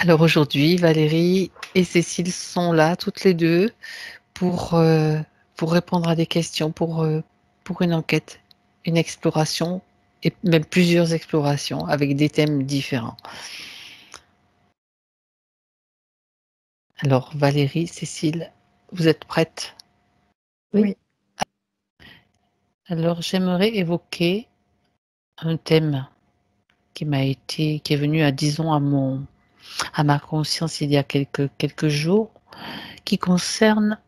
Alors aujourd'hui, Valérie et Cécile sont là, toutes les deux, pour, euh, pour répondre à des questions, pour une enquête, une exploration, et même plusieurs explorations avec des thèmes différents. Alors Valérie, Cécile, vous êtes prêtes? Oui. Alors j'aimerais évoquer un thème qui est venu à, disons, à ma conscience il y a quelques jours, qui concerne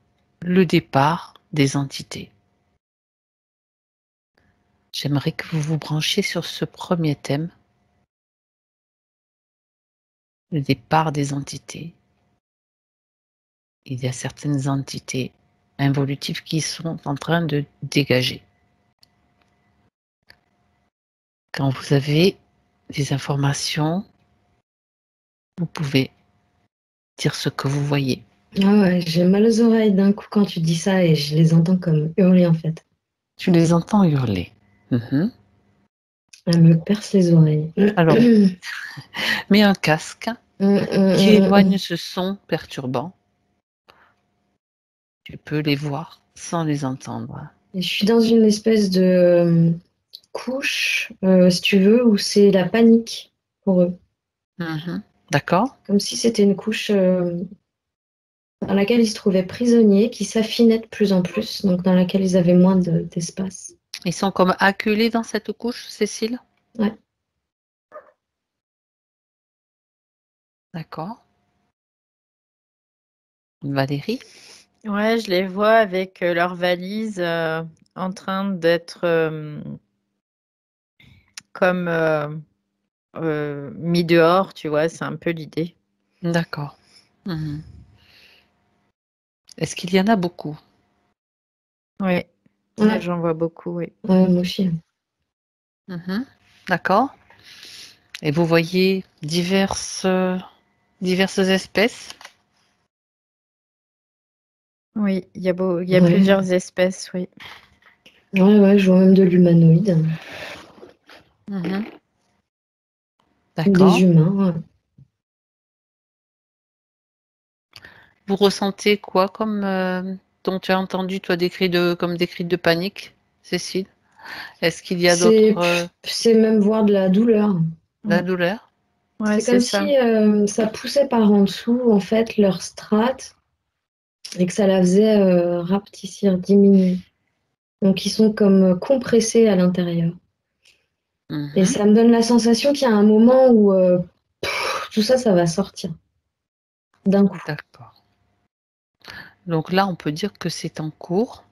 le départ des entités. J'aimerais que vous vous branchiez sur ce premier thème, le départ des entités. Il y a certaines entités involutives qui sont en train de dégager. Quand vous avez des informations, vous pouvez dire ce que vous voyez. Ah ouais, j'ai mal aux oreilles d'un coup quand tu dis ça et je les entends comme hurler en fait. Tu les entends hurler. Mhm. Elle me perce les oreilles. Alors, mets un casque qui éloigne ce son perturbant. Tu peux les voir sans les entendre. Et je suis dans une espèce de couche, si tu veux, où c'est la panique pour eux. Mhm. D'accord? Comme si c'était une couche dans laquelle ils se trouvaient prisonniers, qui s'affinait de plus en plus, donc dans laquelle ils avaient moins d'espace. Ils sont comme acculés dans cette couche, Cécile? Ouais. D'accord. Valérie? Ouais, je les vois avec leurs valises en train d'être comme mis dehors, tu vois, c'est un peu l'idée. D'accord. Mhm. Est-ce qu'il y en a beaucoup? Oui, Ouais. j'en vois beaucoup, oui. Ouais, moi aussi. Mhm. D'accord. Et vous voyez diverses espèces? Oui, il y a Ouais. plusieurs espèces, oui. Ouais, je vois même de l'humanoïde. Mhm. Des D'accord. humains. Ouais. Vous ressentez quoi comme dont tu as entendu toi comme des cris de panique, Cécile? Est-ce qu'il y a d'autres C'est même voir de la douleur. de la Mm. douleur? Ouais, C'est c'est comme ça. si ça poussait par en dessous, en fait, leur strate, et que ça la faisait rapetissir, diminuer. Donc, ils sont comme compressés à l'intérieur. Et Mhm. ça me donne la sensation qu'il y a un moment où tout ça, ça va sortir d'un coup. D'accord. Donc là, on peut dire que c'est en cours.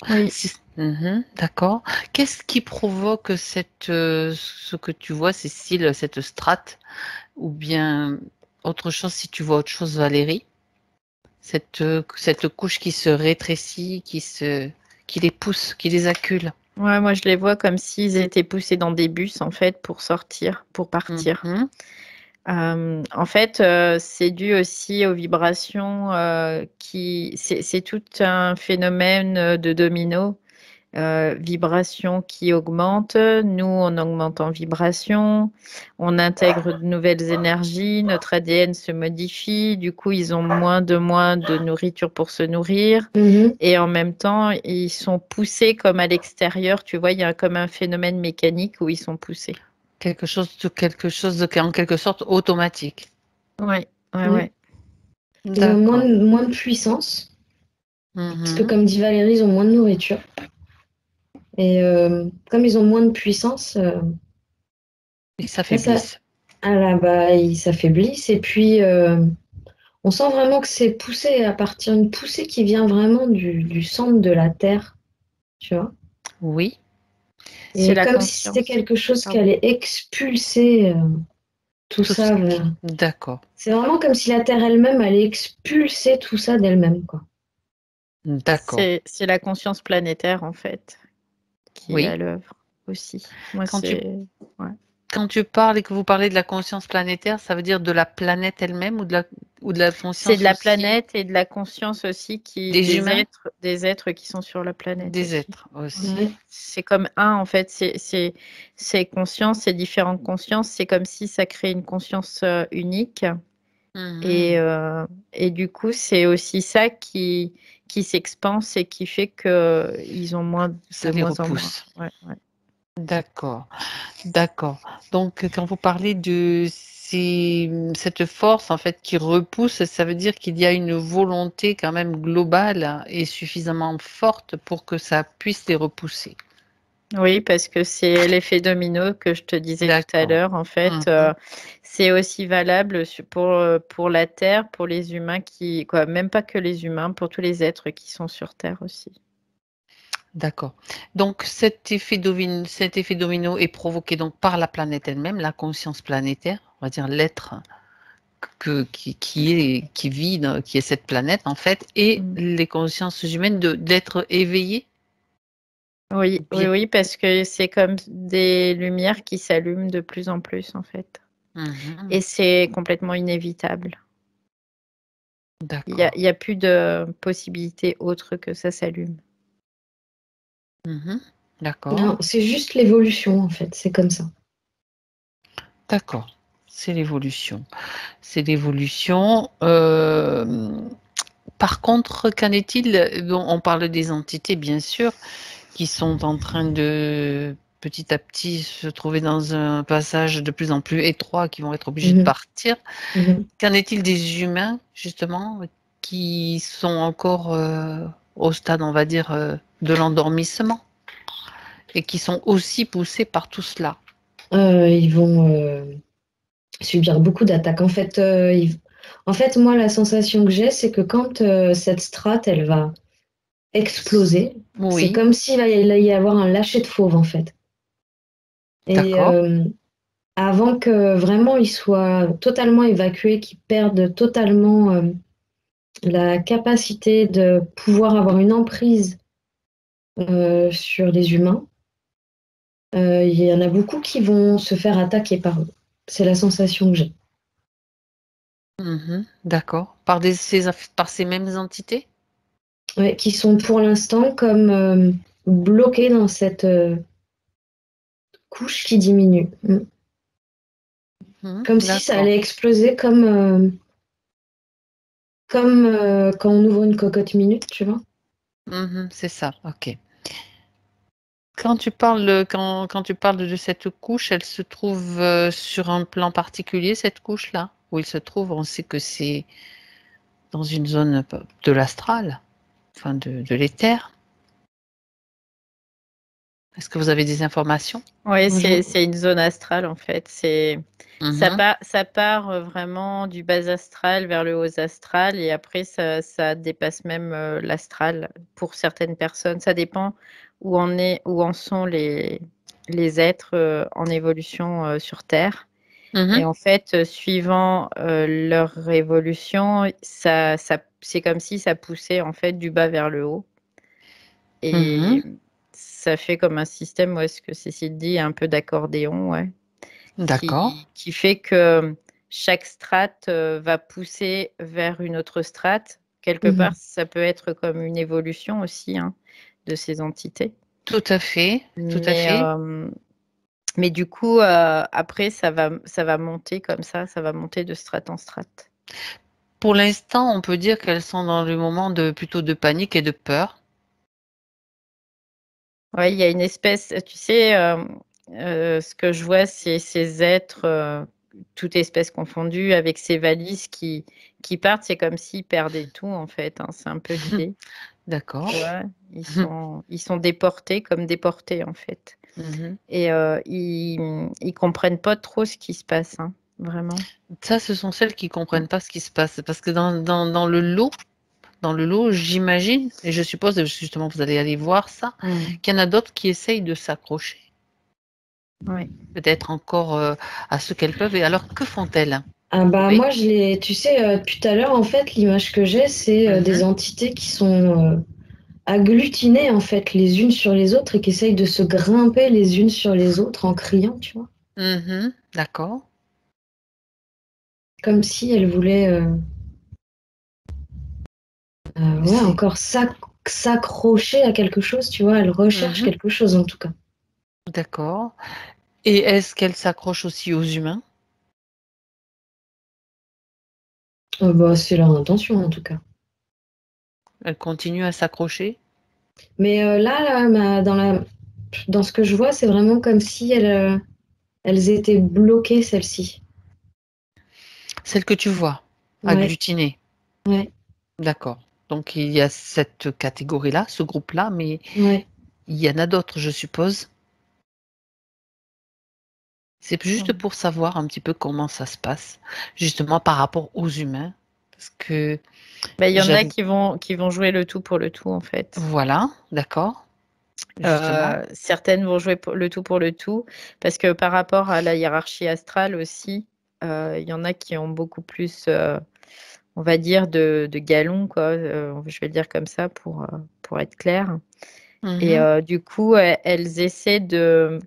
Oui. Mhm, d'accord. Qu'est-ce qui provoque ce que tu vois, Cécile, cette strate, ou bien autre chose, si tu vois autre chose, Valérie, cette couche qui se rétrécit, qui les pousse, qui les accule. Ouais, moi je les vois comme s'ils étaient poussés dans des bus en fait pour sortir, pour partir. Mhm, En fait, c'est dû aussi aux vibrations c'est tout un phénomène de domino. Vibration qui augmente, nous on augmente en vibration, on intègre de nouvelles énergies, notre ADN se modifie, du coup ils ont moins de nourriture pour se nourrir Mhm. et en même temps ils sont poussés comme à l'extérieur, tu vois, il y a comme un phénomène mécanique où ils sont poussés. quelque chose en quelque sorte automatique. Ouais, ouais, Ouais. ouais. Ils ont D'accord. moins de puissance, parce que Mhm. comme dit Valérie, ils ont moins de nourriture. Et comme ils ont moins de puissance, Ils bah, ça, s'affaiblissent. ah là, bah, ils s'affaiblissent. Et puis, on sent vraiment que c'est poussé à partir d'une poussée qui vient vraiment du centre de la Terre, tu vois. Oui, C'est Et la comme si c'était conscience. quelque chose qui Pardon. allait expulser tout tout ce ça qui. vers. D'accord. C'est vraiment comme si la Terre elle-même allait expulser tout ça d'elle-même, quoi. D'accord. C'est la conscience planétaire en fait qui est Oui. à l'œuvre aussi. Moi Quand tu c'est ouais. Quand tu parles et que vous parlez de la conscience planétaire, ça veut dire de la planète elle-même ou ou de la C'est conscience de la aussi planète et de la conscience aussi des humains? des êtres qui sont sur la planète Des aussi. êtres aussi. Ouais. C'est comme un, en fait, c'est conscience, c'est différentes consciences. C'est comme si ça crée une conscience unique. Et, Mhm. et du coup, c'est aussi ça qui s'expanse et qui fait qu'ils ont Ça de les moins en moins. repousse. Ouais, ouais. D'accord, d'accord. Donc, quand vous parlez de cette force en fait qui repousse, ça veut dire qu'il y a une volonté quand même globale et suffisamment forte pour que ça puisse les repousser. Oui, parce que c'est l'effet domino que je te disais tout à D'accord. l'heure. En fait, Mhm. c'est aussi valable pour la Terre, pour les humains quoi, même pas que les humains, pour tous les êtres qui sont sur Terre aussi. D'accord. Donc cet effet domino est provoqué donc par la planète elle-même, la conscience planétaire, on va dire l'être qui vit, qui est cette planète en fait, et Mm. les consciences humaines d'être éveillées. Oui, oui, Bien. oui, parce que c'est comme des lumières qui s'allument de plus en plus, en fait. Mhm. Et c'est complètement inévitable. D'accord. Il y a plus de possibilité autre que ça s'allume. Mhm. D'accord. Non, c'est juste l'évolution, en fait. C'est comme ça. D'accord. C'est l'évolution. C'est l'évolution. Par contre, qu'en est-il? Bon, on parle des entités, bien sûr, qui sont en train de petit à petit se trouver dans un passage de plus en plus étroit, qui vont être obligés de Mhm. partir. Mhm. Qu'en est-il des humains, justement, qui sont encore au stade, on va dire, de l'endormissement et qui sont aussi poussés par tout cela? Ils vont subir beaucoup d'attaques. En fait, moi, la sensation que j'ai, c'est que quand cette strate, elle va exploser, c'est Oui, comme s'il allait y avoir un lâcher de fauve, en fait. Et d'accord. avant que vraiment ils soient totalement évacués, qu'ils perdent totalement la capacité de pouvoir avoir une emprise sur les humains, il y en a beaucoup qui vont se faire attaquer par eux. C'est la sensation que j'ai. D'accord. Par ces mêmes entités? Ouais, qui sont pour l'instant comme bloqués dans cette couche qui diminue. Comme si ça D'accord. allait exploser comme quand on ouvre une cocotte minute, tu vois. C'est ça, OK. Quand tu parles de cette couche, elle se trouve, sur un plan particulier, cette couche-là? Où il se trouve? On sait que c'est dans une zone de l'astral, enfin de l'éther. Est-ce que vous avez des informations? Oui, Moi, j'en- c'est une zone astrale en fait. Mmh. Ça part vraiment du bas astral vers le haut astral et après ça dépasse même l'astral pour certaines personnes. Ça dépend où en sont les êtres en évolution sur Terre. Et Mmh. en fait, suivant leur évolution, c'est comme si ça poussait en fait du bas vers le haut. Et Mmh. ça fait comme un système, ouais, ce que Cécile dit, un peu d'accordéon, ouais, D'accord. qui fait que chaque strate va pousser vers une autre strate. Quelque part, Mhm. ça peut être comme une évolution aussi hein, de ces entités. Tout à fait, tout à Mais, fait. mais du coup, après, ça va monter comme ça va monter de strate en strate. Pour l'instant, on peut dire qu'elles sont dans le moment plutôt de panique et de peur. Ouais, il y a une espèce, tu sais, ce que je vois, c'est ces êtres, toutes espèces confondues, avec ces valises qui partent. C'est comme s'ils perdaient tout, en fait, hein. C'est un peu l'idée. D'accord. Tu vois? Ils sont déportés, comme déportés, en fait. Mmh. Et ils comprennent pas trop ce qui se passe, hein, vraiment. Ça, ce sont celles qui Mmh. comprennent pas ce qui se passe. Parce que dans le lot, j'imagine, et je suppose, justement, vous allez aller voir ça, Mmh. qu'il y en a d'autres qui essayent de s'accrocher, Ouais. peut-être encore, à ce qu'elles peuvent. Et alors, que font-elles? Ah bah Oui. moi tu sais, depuis tout à l'heure en fait l'image que j'ai c'est des Mmh. entités qui sont agglutinées en fait les unes sur les autres et qui essayent de se grimper les unes sur les autres en criant, tu vois, D'accord. comme si elles voulaient. Ouais, encore s'accrocher à quelque chose, tu vois, elle recherche quelque chose en tout cas. D'accord. Et est-ce qu'elle s'accroche aussi aux humains? Bah, c'est leur intention en tout cas. Elle continue à s'accrocher? Mais dans ce que je vois, c'est vraiment comme si elles étaient bloquées, celles-ci. Celle que tu vois, Ouais, agglutinée? ouais, D'accord. Donc il y a cette catégorie-là, ce groupe-là, mais ouais. il y en a d'autres, je suppose? C'est juste pour savoir un petit peu comment ça se passe, justement par rapport aux humains, parce que Bah, il y en a j'aime qui vont jouer le tout pour le tout, en fait. voilà, d'accord, justement. Certaines vont jouer le tout pour le tout, parce que par rapport à la hiérarchie astrale aussi, il y en a qui ont beaucoup plus, on va dire, de galons, quoi. Je vais le dire comme ça pour être clair. Et Mmh. du coup, elles essaient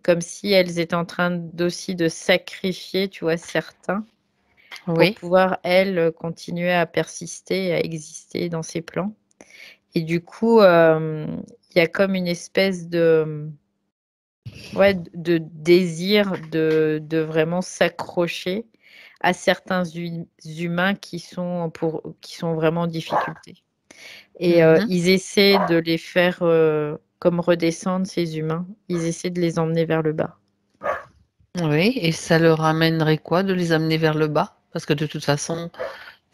comme si elles étaient en train aussi de sacrifier, tu vois, certains, pour Oui. pouvoir, elles, continuer à persister, à exister dans ces plans. Et du coup, il y a comme une espèce ouais, de désir de vraiment s'accrocher à certains humains qui sont vraiment en difficulté. Et Mmh. ils essaient de les faire comme redescendre, ces humains. Ils essaient de les emmener vers le bas. Oui, et ça leur amènerait quoi de les amener vers le bas? Parce que de toute façon,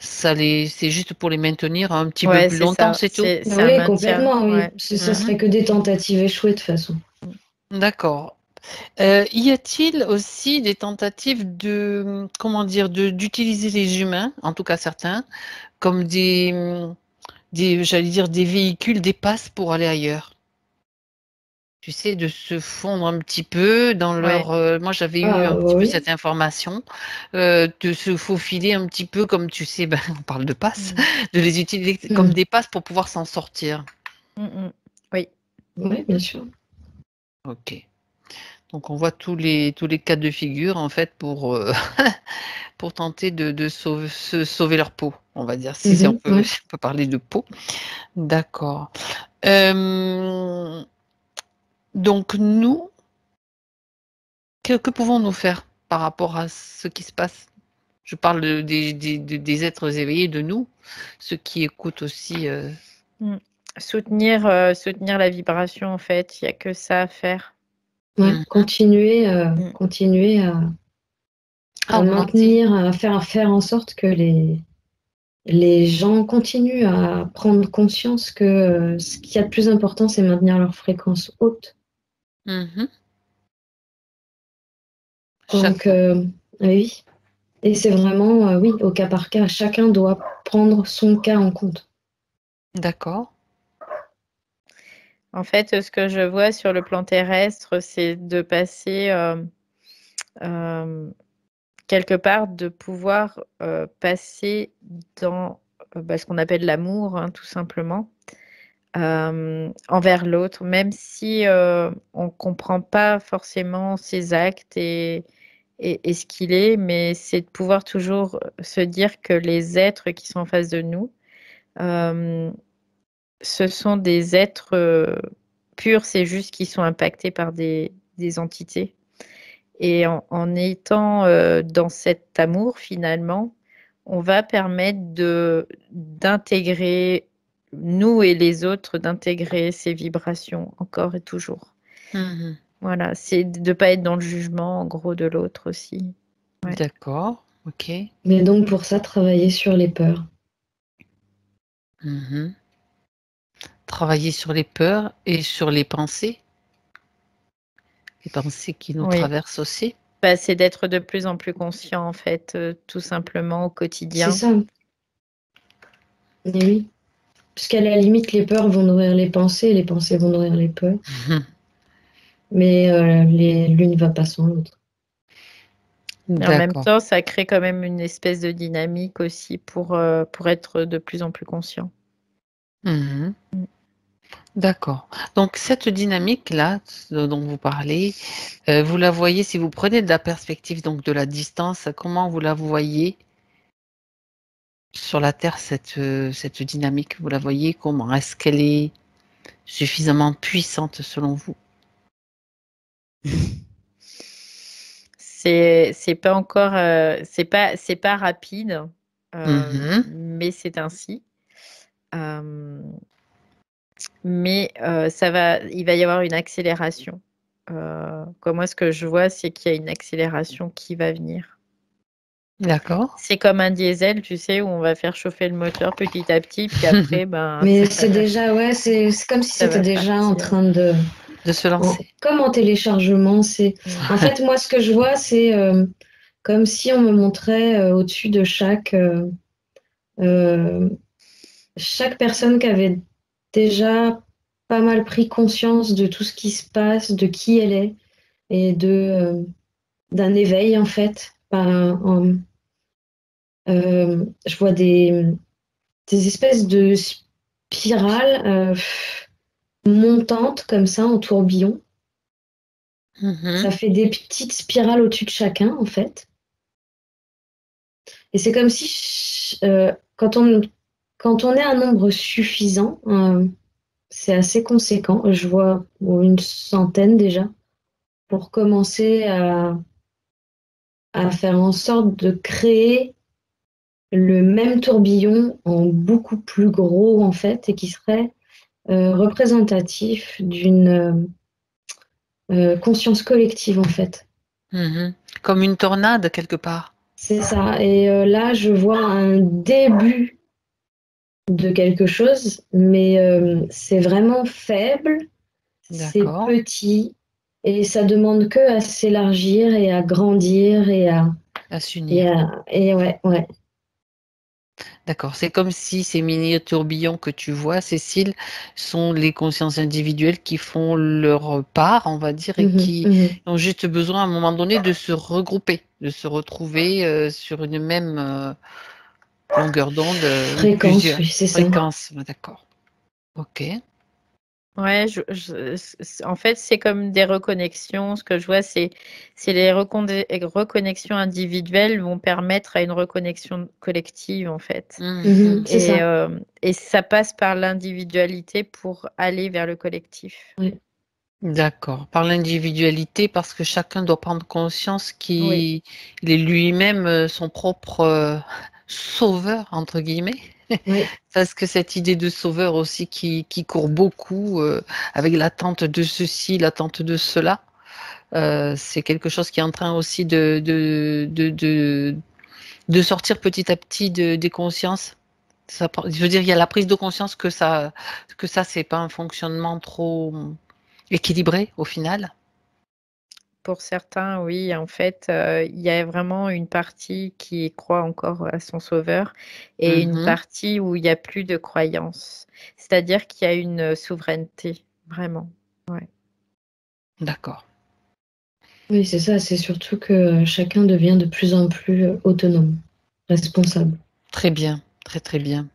c'est juste pour les maintenir un petit peu Ouais, plus c'est longtemps, ça. c'est tout? C'est un Oui, maintien. complètement, oui. Ouais. Ça Mmh. serait que des tentatives échouées de toute façon. D'accord. Y a-t-il aussi des tentatives de, comment dire, d'utiliser les humains, en tout cas certains, comme j'allais dire des véhicules, des passes pour aller ailleurs? Tu sais, de se fondre un petit peu dans Ouais. leur, moi j'avais eu Ah un petit peu oui. cette information, de se faufiler un petit peu comme tu sais, ben, on parle de passes, Mm. de les utiliser comme Mm. des passes pour pouvoir s'en sortir. Mm, mm. Oui. Oui, bien sûr. OK. Donc on voit tous les cas de figure en fait pour, pour tenter de sauver leur peau, on va dire, si on Mhm, peut ouais. si on peut parler de peau. D'accord. Hem, donc nous, que pouvons-nous faire par rapport à ce qui se passe? Je parle des êtres éveillés, de nous, ceux qui écoutent aussi, Mm. Soutenir la vibration, en fait. Il n'y a que ça à faire. Ouais, mmh, Mm. continuer à à augmenter. maintenir, à faire en sorte que les gens continuent à prendre conscience que ce qu'il y a de plus important, c'est maintenir leur fréquence haute. Mmh. Donc, Chacun. oui. Et c'est vraiment, oui, au cas par cas. Chacun doit prendre son cas en compte. D'accord. En fait, ce que je vois sur le plan terrestre, c'est de passer, euh, quelque part, de pouvoir passer dans ce qu'on appelle l'amour, hein, tout simplement, envers l'autre, même si on ne comprend pas forcément ses actes et ce qu'il est, mais c'est de pouvoir toujours se dire que les êtres qui sont en face de nous, euh, ce sont des êtres purs, c'est juste qu'ils sont impactés par des entités. Et en étant dans cet amour, finalement, on va permettre d'intégrer, nous et les autres, d'intégrer ces vibrations encore et toujours. Mmh. Voilà, c'est de ne pas être dans le jugement, en gros, de l'autre aussi. Ouais. D'accord. OK. Mais donc, pour ça, travailler sur les peurs. Mmh. Travailler sur les peurs et sur les pensées qui nous Oui, traversent aussi. bah, c'est d'être de plus en plus conscient, en fait, tout simplement au C'est quotidien. ça. Et oui. Parce qu'à la limite, les peurs vont nourrir les pensées vont nourrir les peurs. Mmh. Mais l'une va pas sans l'autre. Mais en même D'accord. temps, ça crée quand même une espèce de dynamique aussi pour être de plus en plus conscient. Mmh. Mm. D'accord. Donc cette dynamique-là, dont vous parlez, vous la voyez si vous prenez de la perspective, donc de la distance, comment vous la voyez? sur la Terre, cette dynamique, vous la voyez comment? Est-ce qu'elle est suffisamment puissante selon vous? C'est pas encore, c'est pas rapide, Mhm. mais c'est ainsi. Mais il va y avoir une accélération. Comment est-ce que je vois, c'est qu'il y a une accélération qui va venir. D'accord. C'est comme un diesel, tu sais, où on va faire chauffer le moteur petit à petit, puis après, Mais c'est déjà, ouais, c'est comme si ça c'était va déjà en partir. train de, De se lancer. comme en téléchargement. En fait, moi, ce que je vois, c'est comme si on me montrait au-dessus de chaque personne qui avait déjà pas mal pris conscience de tout ce qui se passe, de qui elle est et d'un éveil en fait. Je vois des espèces de spirales montantes comme ça en tourbillon. Mhm. Ça fait des petites spirales au-dessus de chacun en fait. Et c'est comme si quand on est un nombre suffisant, c'est assez conséquent. Je vois une centaine déjà pour commencer à faire en sorte de créer le même tourbillon en beaucoup plus gros en fait et qui serait représentatif d'une conscience collective en fait. Mhm. Comme une tornade quelque part. C'est ça. Et là, je vois un début de quelque chose, mais c'est vraiment faible, c'est D'accord. petit et ça demande que à s'élargir et à grandir À s'unir. et ouais, ouais. D'accord. C'est comme si ces mini tourbillons que tu vois, Cécile, sont les consciences individuelles qui font leur part, on va dire, et Mhm, qui mhm. ont juste besoin à un moment donné de se regrouper, de se retrouver sur une même longueur d'onde ou Fréquence, plusieurs oui, c'est ça. fréquences. D'accord. Ok. Ouais, en fait, c'est comme des reconnexions. Ce que je vois, c'est les reconnexions individuelles vont permettre à une reconnexion collective, en fait. Mhm. Mhm, c'est ça. Et ça passe par l'individualité pour aller vers le collectif. Ouais. D'accord. Par l'individualité, parce que chacun doit prendre conscience Oui, qu'il est lui-même son propre sauveur, entre guillemets. Ouais. Parce que cette idée de sauveur aussi qui court beaucoup avec l'attente de ceci, l'attente de cela, c'est quelque chose qui est en train aussi de sortir petit à petit des consciences. Je veux dire, il y a la prise de conscience que ça, c'est pas un fonctionnement trop équilibré au final. pour certains, oui. En fait, il y a vraiment une partie qui croit encore à son sauveur et une Mhm. partie où il y a plus de croyance. C'est-à-dire qu'il y a une souveraineté, vraiment. Ouais. D'accord. Oui, c'est ça. C'est surtout que chacun devient de plus en plus autonome, responsable. Très bien. Très, très bien.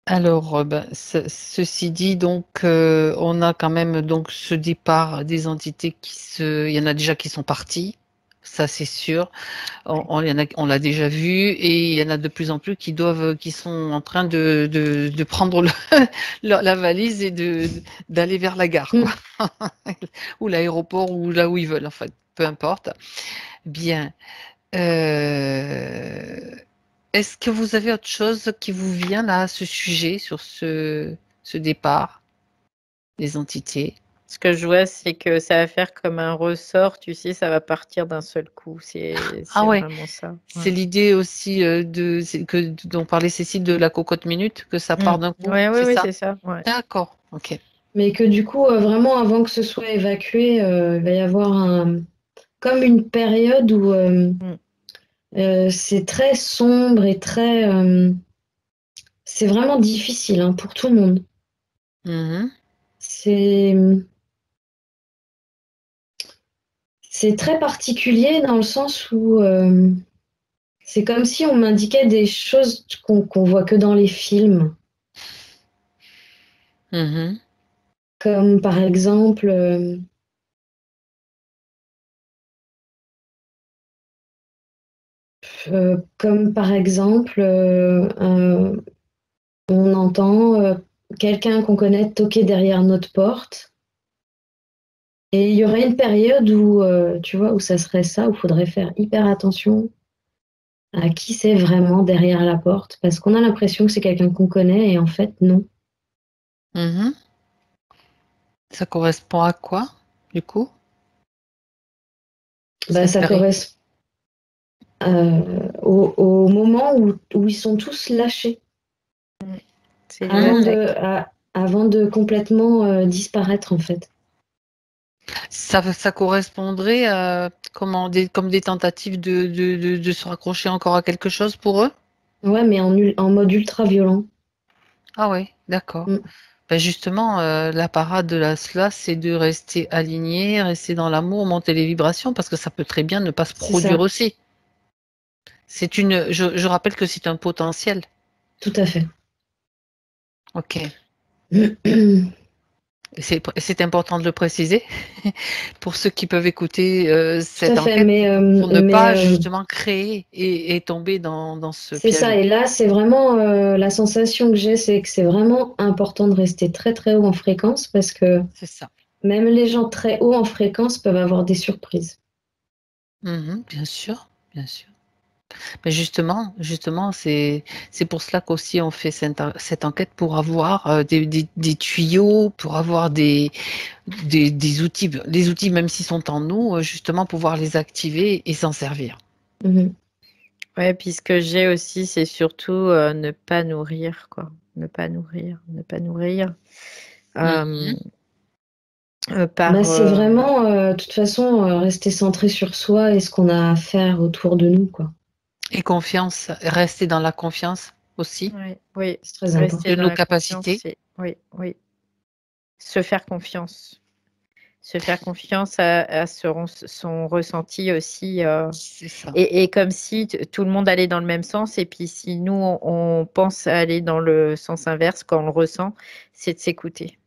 Alors, ben, ceci dit, donc, on a quand même donc ce départ des entités il y en a déjà qui sont partis, ça c'est sûr. Il y en a, on l'a déjà vu, et il y en a de plus en plus qui sont en train de prendre la valise et d'aller vers la gare, quoi, Mm. ou l'aéroport, ou là où ils veulent, en fait, peu importe. Bien. Euh, Est-ce que vous avez autre chose qui vous vient là à ce sujet, sur ce départ des entités? Ce que je vois, c'est que ça va faire comme un ressort, tu sais, ça va partir d'un seul coup. Ah C'est ouais, vraiment ça. c'est Ouais. l'idée aussi dont parlait Cécile, de la cocotte minute, que ça part d'un coup, Ouais, oui, c'est oui, ça? c'est ça. Ouais. D'accord, ok. Mais que du coup, vraiment, avant que ce soit évacué, il va y avoir comme une période où Mm. c'est très sombre et c'est vraiment difficile hein, pour tout le monde. Mhm. C'est, c'est très particulier dans le sens où c'est comme si on m'indiquait des choses qu'on voit que dans les films. Mhm. Comme par exemple, Comme par exemple, on entend quelqu'un qu'on connaît toquer derrière notre porte. Et il y aurait une période où, tu vois, où ça serait ça, où il faudrait faire hyper attention à qui c'est vraiment derrière la porte, parce qu'on a l'impression que c'est quelqu'un qu'on connaît, et en fait, non. Mhm. Ça correspond à quoi, du coup, Bah, cette ça période? correspond au moment où ils sont tous lâchés, C'est les avant de, attaques. avant de complètement disparaître, en fait. Ça correspondrait à comme des tentatives de se raccrocher encore à quelque chose pour eux? Ouais, mais en mode ultra violent. Ah oui, d'accord. Mm. Ben justement, la parade de la cela, c'est de rester aligné, rester dans l'amour, monter les vibrations, parce que ça peut très bien ne pas se C'est produire ça, aussi. Je rappelle que c'est un potentiel. tout à fait. Ok. Tout C'est important de le préciser pour ceux qui peuvent écouter à cette fait, enquête, pour ne pas justement créer et tomber dans ce c'est ça. piège. Et là, c'est vraiment la sensation que j'ai, c'est que c'est vraiment important de rester très très haut en fréquence parce que C'est ça. même les gens très hauts en fréquence peuvent avoir des surprises. Mhm, bien sûr, bien sûr. Mais justement, c'est pour cela qu'aussi on fait cette enquête pour avoir des tuyaux, pour avoir des outils, les outils même s'ils sont en nous, justement pouvoir les activer et s'en servir. Mhm. Ouais, puis ce que j'ai aussi, c'est surtout ne pas nourrir, quoi. Ne pas nourrir, ne pas nourrir. Mhm. Euh, Bah, par c'est vraiment, de toute façon, rester centré sur soi et ce qu'on a à faire autour de nous, quoi. Et confiance, rester dans la confiance aussi ouais, oui, C'est très rester de important. dans nos la confiance, capacités. c'est oui, oui. Se faire confiance. Se faire confiance à son ressenti aussi. C'est ça. Et comme si tout le monde allait dans le même sens, et puis si nous, on pense aller dans le sens inverse quand on le ressent, c'est de s'écouter.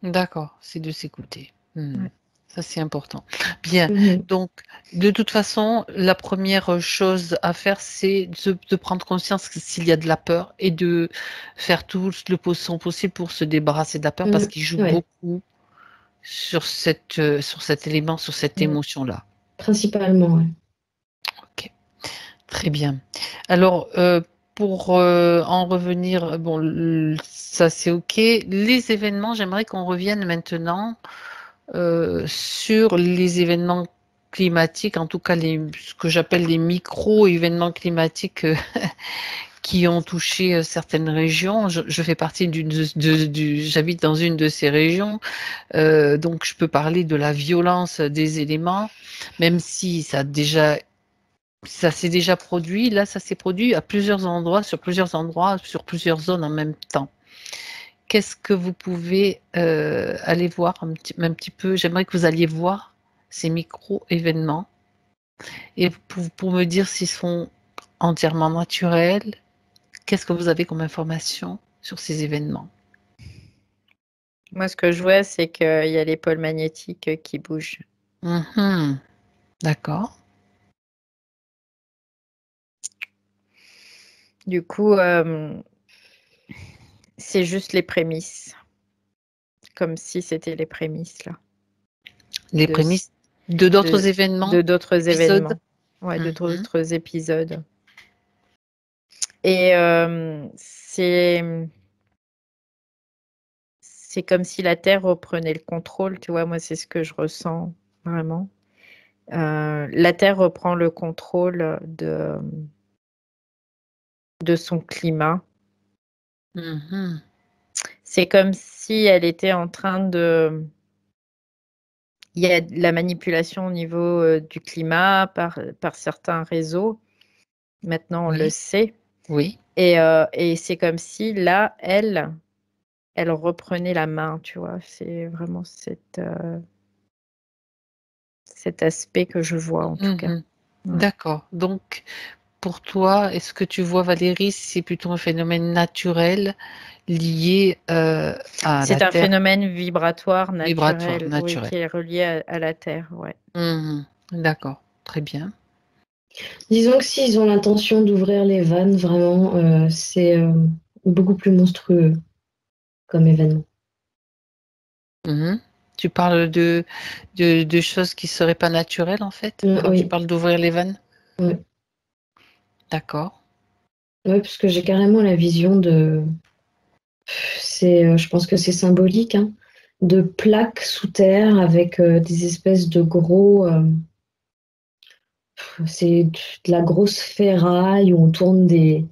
D'accord, c'est de s'écouter. Ouais. Ça, c'est important. Bien. Mhm. Donc, de toute façon, la première chose à faire, c'est de prendre conscience que s'il y a de la peur et de faire tout son possible pour se débarrasser de la peur parce Mhm. qu'il joue Ouais. beaucoup sur cet élément, sur cette Mhm. émotion-là. Principalement, ouais. Ok, très bien. Alors, pour en revenir, bon, ça c'est ok. Les événements, j'aimerais qu'on revienne maintenant sur les événements climatiques, en tout cas ce que j'appelle les micro-événements climatiques qui ont touché certaines régions. Je fais partie j'habite dans une de ces régions, donc je peux parler de la violence des éléments, même si ça s'est déjà produit. Là, ça s'est produit à plusieurs endroits, sur plusieurs zones en même temps. Qu'est-ce que vous pouvez aller voir un petit peu? J'aimerais que vous alliez voir ces micro-événements et pour me dire s'ils sont entièrement naturels. Qu'est-ce que vous avez comme information sur ces événements? Moi, ce que je vois, c'est qu'il y a les pôles magnétiques qui bougent. Mhm. D'accord. Du coup, c'est juste les prémices, comme si c'était les prémices là, Les de, prémices de d'autres de, événements, de d'autres épisodes? événements, ouais, de Mhm. d'autres épisodes. Et c'est comme si la Terre reprenait le contrôle, tu vois, moi c'est ce que je ressens vraiment. La Terre reprend le contrôle de son climat. Mhm. C'est comme si elle était en train de... Il y a de la manipulation au niveau du climat par certains réseaux. Maintenant, on le Oui, sait. oui. Et c'est comme si là, elle reprenait la main, tu vois. C'est vraiment cet aspect que je vois en tout cas. Mhm. Ouais. D'accord. Donc, pour toi, est-ce que tu vois, Valérie, c'est plutôt un phénomène naturel lié à la C'est un Terre, phénomène vibratoire vibratoire, naturel, oui, naturel? qui est relié à la Terre, ouais. Mhm. D'accord, très bien. Disons que s'ils ont l'intention d'ouvrir les vannes, vraiment, c'est beaucoup plus monstrueux comme événement. Mhm. Tu parles de choses qui seraient pas naturelles, en fait, quand tu Oui, parles d'ouvrir les vannes? oui. D'accord. Ouais, parce que j'ai carrément la vision de. Je pense que c'est symbolique, hein, de plaques sous terre avec des espèces de gros. C'est de la grosse ferraille où on tourne des.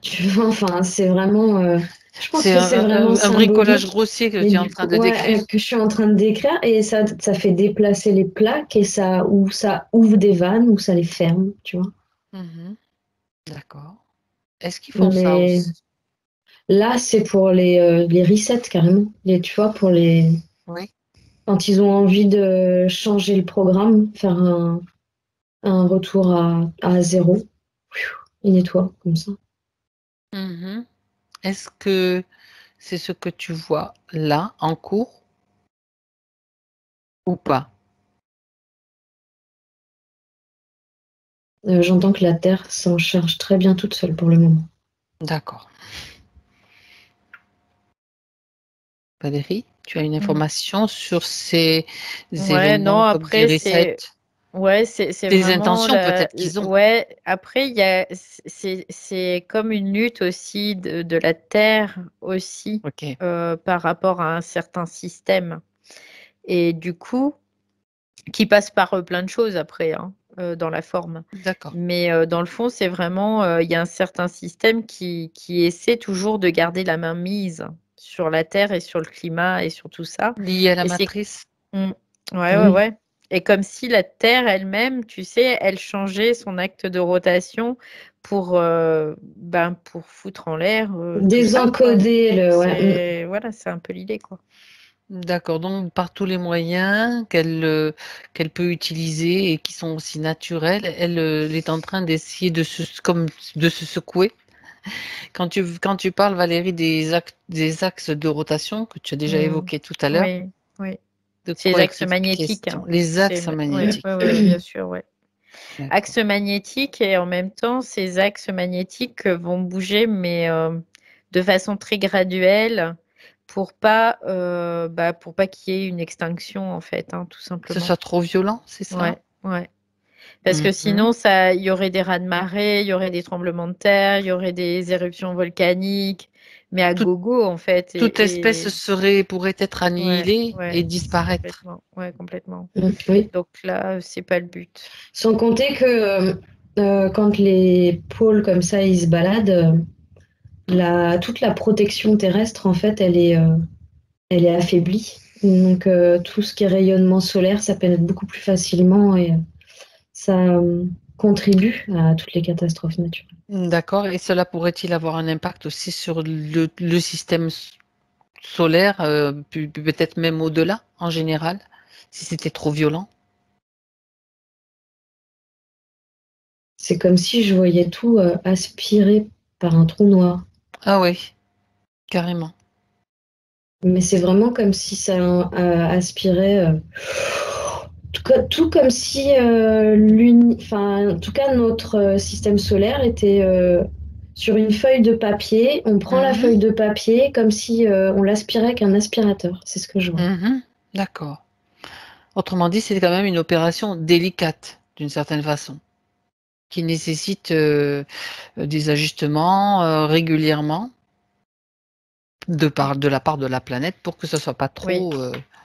Tu vois, enfin, c'est vraiment. Je pense C'est que c'est vraiment un bricolage symbolique. grossier que Mais tu es en du train coup, de décrire. ouais, que je suis en train de décrire, et ça fait déplacer les plaques et ou ça ouvre des vannes ou ça les ferme, tu vois. Mhm. D'accord. Est-ce qu'ils font ça Mais aussi? là, c'est pour les resets carrément. Tu vois, Oui. quand ils ont envie de changer le programme, faire un retour à zéro, ils nettoient comme ça. Mhm. Est-ce que c'est ce que tu vois là, en cours, ou pas? J'entends que la Terre s'en charge très bien toute seule pour le moment. D'accord. Valérie, tu as une Mm. information sur ces Ouais, non, événements comme des après, resets? c'est Des vraiment intentions peut-être qu'ils ont. ouais, après, c'est comme une lutte aussi de la Terre aussi Ok, par rapport à un certain système. Et du coup, qui passe par plein de choses après, hein, dans la forme. d'accord. Mais dans le fond, c'est vraiment, il y a un certain système qui essaie toujours de garder la main mise sur la Terre et sur le climat et sur tout ça. Lié à la Et c'est matrice? Mm. Ouais, ouais, Oui. ouais. Et comme si la Terre elle-même, tu sais, elle changeait son acte de rotation pour foutre en l'air tout ça, quoi. Désencoder le. Ouais. Voilà, c'est un peu l'idée, quoi. D'accord, donc par tous les moyens qu'elle peut utiliser et qui sont aussi naturels, elle est en train d'essayer comme de se secouer. Quand tu parles, Valérie, des axes de rotation que tu as déjà Mm. évoqués tout à l'heure, Oui, oui. de C'est les quoi axes est-il magnétiques, question? hein. Les axes Ouais, magnétiques. ouais, ouais, bien sûr, ouais. D'accord. Axes magnétiques et en même temps, ces axes magnétiques vont bouger, mais de façon très graduelle pour pas qu'il y ait une extinction, en fait, hein, tout Que ce simplement. soit trop violent, c'est ça? Ouais, ouais. Parce que Mhm. sinon, il y aurait des raz-de-marée, il y aurait des tremblements de terre, il y aurait des éruptions volcaniques, mais à Tout- gogo, en fait. Toute espèce pourrait être Ouais, annihilée ouais, et disparaître. complètement. Ouais, complètement. Oui. Donc là, c'est pas le but. Sans compter que quand les pôles comme ça, ils se baladent, toute la protection terrestre, en fait, elle est affaiblie. Donc, tout ce qui est rayonnement solaire, ça pénètre beaucoup plus facilement et ça contribue à toutes les catastrophes naturelles. D'accord. Et cela pourrait-il avoir un impact aussi sur le système solaire, peut-être même au-delà, en général, si c'était trop violent? C'est comme si je voyais tout aspiré par un trou noir. Ah oui, carrément. Mais c'est vraiment comme si ça aspirait. Tout comme si enfin, en tout cas, notre système solaire était sur une feuille de papier. On prend la Mhm, feuille de papier comme si on l'aspirait avec un aspirateur. C'est ce que je vois. mhm. D'accord. Autrement dit, c'est quand même une opération délicate, d'une certaine façon, qui nécessite des ajustements régulièrement de la part de la planète pour que ce soit pas Oui, trop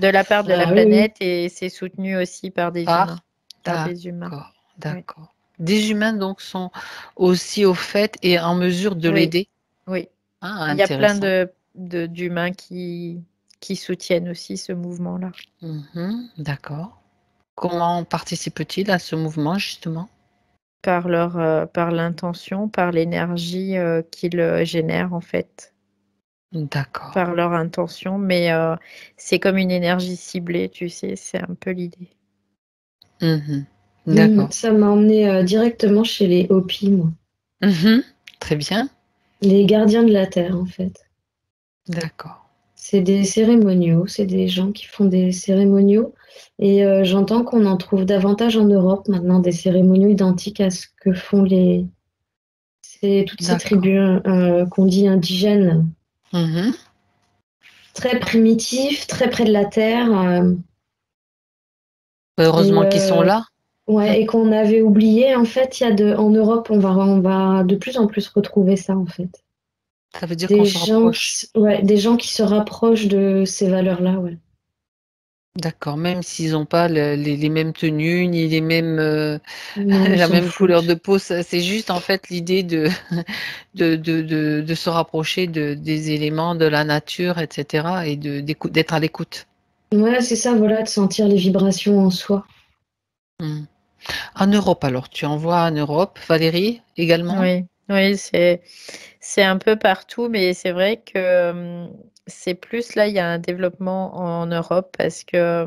de la part de la Ah oui, oui. planète et c'est soutenu aussi par des humains. par. Par des humains. D'accord, Oui, d'accord. Des humains donc sont aussi au fait et en mesure de oui, l'aider. oui. Ah, Il y a plein intéressant. d'humains qui soutiennent aussi ce mouvement-là. Mhm, d'accord. Comment participe-t-il à ce mouvement, justement? Par l'intention, par l'énergie qu'ils génèrent en fait, D'accord. par leur intention, mais c'est comme une énergie ciblée, tu sais, c'est un peu l'idée. Mhm, d'accord. Ça m'a emmené directement chez les Hopis, moi. Mhm, très bien. Les gardiens de la Terre, en fait. D'accord. C'est des cérémoniaux, c'est des gens qui font des cérémoniaux. Et j'entends qu'on en trouve davantage en Europe maintenant, des cérémoniaux identiques à ce que font toutes ces D'accord. tribus qu'on dit indigènes, Mhm. très primitifs, très près de la terre. Et, Heureusement qu'ils sont là. ouais, et qu'on avait oublié. En fait, en Europe, on va de plus en plus retrouver ça, en fait. Ça veut dire qu'on se rapproche. Ouais, des gens qui se rapprochent de ces valeurs-là, ouais. D'accord, même s'ils n'ont pas les mêmes tenues, ni les mêmes, Non, on la s'en même couleur de fout. peau, c'est juste en fait l'idée de se rapprocher des éléments de la nature, etc. et d'être à l'écoute. Ouais, c'est ça, voilà, de sentir les vibrations en soi. Hmm. En Europe alors, tu en vois en Europe, Valérie également? Oui, oui, c'est un peu partout, mais c'est vrai que c'est plus là, il y a un développement en Europe parce que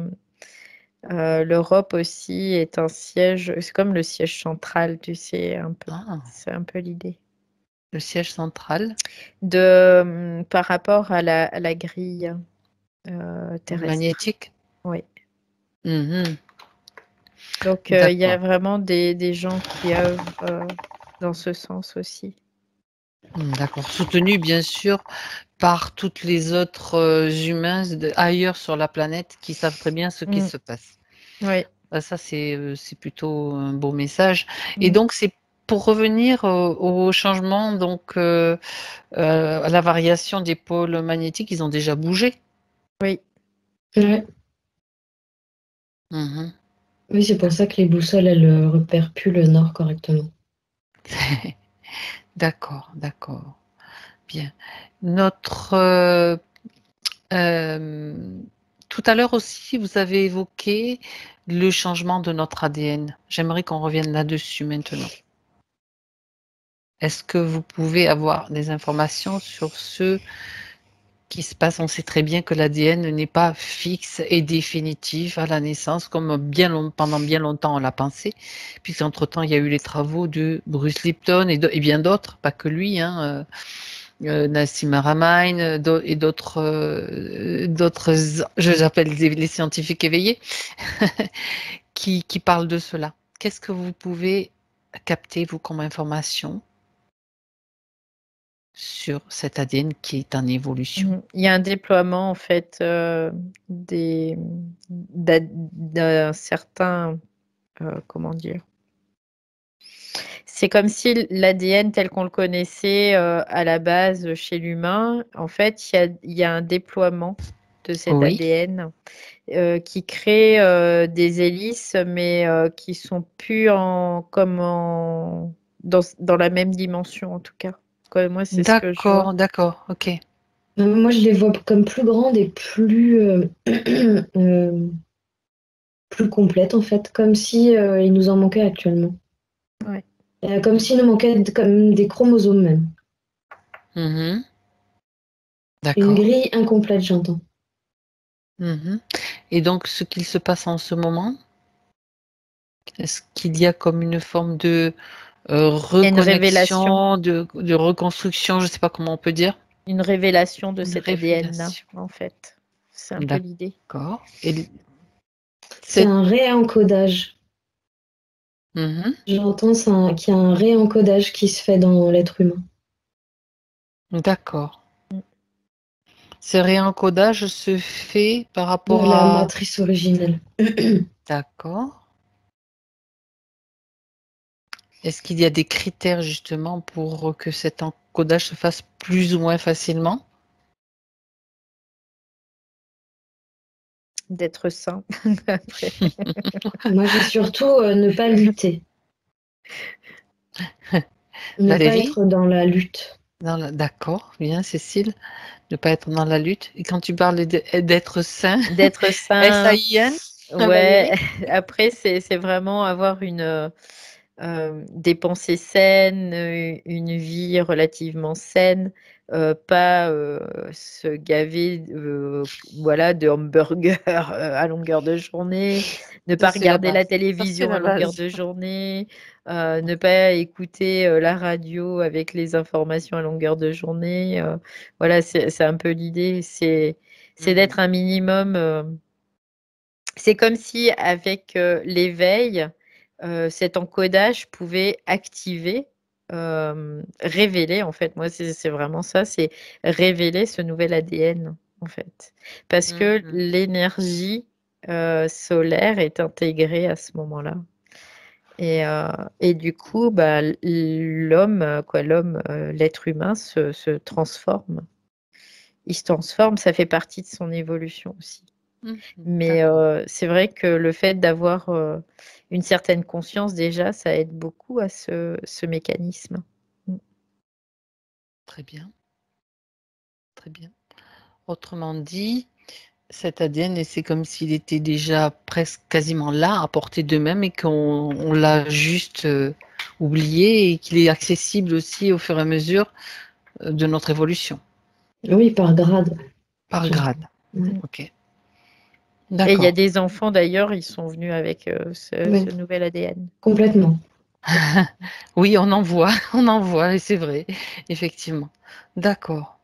l'Europe aussi est un siège, c'est comme le siège central, tu sais, un peu. Ah, C'est un peu l'idée. le siège central Par rapport à la grille terrestre. magnétique? Oui. Mhm. Donc, il y a D'accord. vraiment des gens qui œuvrent dans ce sens aussi. D'accord. Soutenu bien sûr par toutes les autres humains ailleurs sur la planète qui savent très bien ce qui Mm. se passe. Oui. Ah, ça, c'est plutôt un beau message. Et Mm. donc, c'est pour revenir au changement, donc à la variation des pôles magnétiques, ils ont déjà bougé. Oui. Ouais. Mhm. Oui, c'est pour ça que les boussoles, elles repèrent plus le nord correctement. D'accord, d'accord. Bien. Notre euh, tout à l'heure aussi, vous avez évoqué le changement de notre ADN. J'aimerais qu'on revienne là-dessus maintenant. Est-ce que vous pouvez avoir des informations sur ce qui se passe? On sait très bien que l'ADN n'est pas fixe et définitif à la naissance, comme pendant bien longtemps on l'a pensé, puisqu'entre-temps il y a eu les travaux de Bruce Lipton et bien d'autres, pas que lui, hein, Nassim Haramein et d'autres, j'appelle les scientifiques éveillés, qui parlent de cela. Qu'est-ce que vous pouvez capter, vous, comme information sur cet ADN qui est en évolution? Il y a un déploiement, en fait, d'un certain, comment dire? C'est comme si l'ADN tel qu'on le connaissait à la base chez l'humain, en fait, il y a un déploiement de cet Oui, ADN qui crée des hélices, mais qui sont plus dans la même dimension, en tout cas. Moi, c'est ce que je vois. d'accord, d'accord, ok. Moi, je les vois comme plus grandes et plus, euh, plus complètes, en fait, comme si il nous en manquait actuellement. Ouais. Comme s'il nous manquait comme des chromosomes même. Mhm. Une D'accord. grille incomplète, j'entends. Mhm. Et donc, ce qu'il se passe en ce moment, est-ce qu'il y a comme une forme de Il y a une révélation. reconnexion, de reconstruction, je ne sais pas comment on peut dire, Une révélation de une cet ADN-là, révélation? en fait. C'est un peu l'idée. D'accord. Et C'est cette... un réencodage. Mhm. J'entends qu'il y a un réencodage qui se fait dans l'être humain. D'accord. Ce réencodage se fait par De rapport la à... matrice originelle. D'accord. Est-ce qu'il y a des critères justement pour que cet encodage se fasse plus ou moins facilement? D'être sain. Après. Moi, j'ai surtout ne pas lutter. Ne pas Valérie? être dans la lutte. D'accord, bien, Cécile. Ne pas être dans la lutte. Et quand tu parles d'être sain, D'être sain. S-A-I-N, Ouais. Valérie? Après, c'est vraiment avoir des pensées saines, une vie relativement saine, pas se gaver voilà, de hamburgers à longueur de journée, ne Ça, pas c'est la regarder la base. Ça, c'est télévision la à longueur base. de journée, ne pas écouter la radio avec les informations à longueur de journée. Voilà, c'est un peu l'idée, c'est d'être un minimum. C'est comme si avec l'éveil, cet encodage pouvait activer, révéler en fait, moi c'est vraiment ça, c'est révéler ce nouvel ADN en fait. Parce que Mhm. l'énergie solaire est intégrée à ce moment-là. Et du coup, bah, l'homme, quoi, l'être humain se transforme. Il se transforme, ça fait partie de son évolution aussi. Mhm. Mais D'accord. c'est vrai que le fait d'avoir une certaine conscience déjà, ça aide beaucoup à ce mécanisme. Très bien. Très bien. Autrement dit, cet ADN, c'est comme s'il était déjà presque quasiment là, à portée de même, et qu'on l'a juste oublié et qu'il est accessible aussi au fur et à mesure de notre évolution, Oui, par grade, par surtout. grade. Ouais. Ok, Et il y a d'accord. des enfants d'ailleurs, ils sont venus avec Oui, ce nouvel ADN. complètement. Oui, on en voit, on en voit, et c'est vrai, effectivement. D'accord.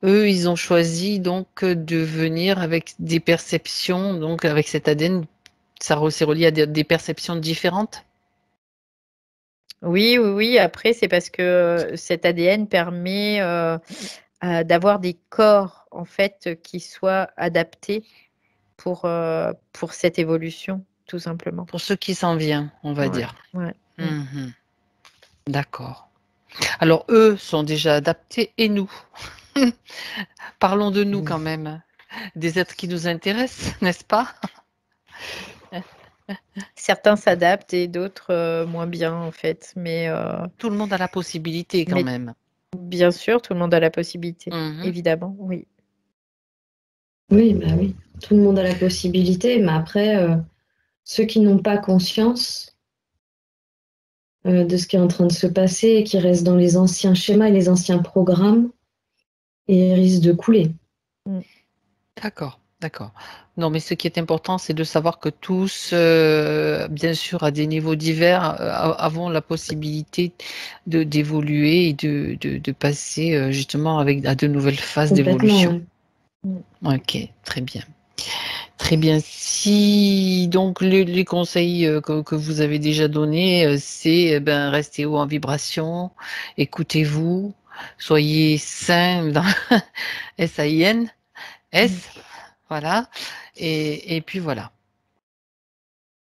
Eux, ils ont choisi donc de venir avec des perceptions, donc avec cet ADN, c'est relié à des perceptions différentes. Oui, oui, oui. Après, c'est parce que cet ADN permet d'avoir des corps en fait qui soient adaptés pour cette évolution, tout simplement. Pour ce qui s'en vient, on va Ouais, dire. ouais. Mhm. D'accord. Alors, eux sont déjà adaptés et nous. Parlons de nous quand même, des êtres qui nous intéressent, n'est-ce pas? Certains s'adaptent et d'autres moins bien en fait. Tout le monde a la possibilité quand Mais même. bien sûr, tout le monde a la possibilité, Mhm. évidemment, oui. Oui, bah oui. Tout le monde a la possibilité, mais après, ceux qui n'ont pas conscience de ce qui est en train de se passer et qui restent dans les anciens schémas et les anciens programmes et risquent de couler. Mm. D'accord, d'accord. Non, mais ce qui est important, c'est de savoir que tous, bien sûr, à des niveaux divers, avons la possibilité d'évoluer et de passer justement à de nouvelles phases Complètement, d'évolution. ouais. Mm. Ok, très bien. Très bien. Si donc les conseils que vous avez déjà donnés, c'est ben, rester haut en vibration, écoutez-vous, soyez sain dans S-A-I-N, S, voilà, et puis voilà,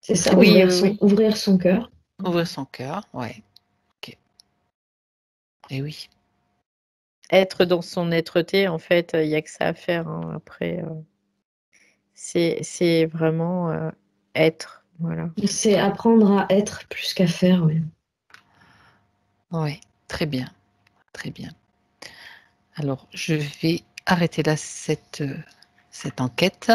C'est ça, très bien. Oui, oui, oui. ouvrir son cœur. Ouvrir son cœur, ouais, ok. Et oui, Être dans son être-té, en fait, il n'y a que ça à faire, hein. Après, c'est vraiment être, voilà. C'est apprendre à être plus qu'à faire, oui. ouais, très bien, très bien. Alors, je vais arrêter là cette enquête.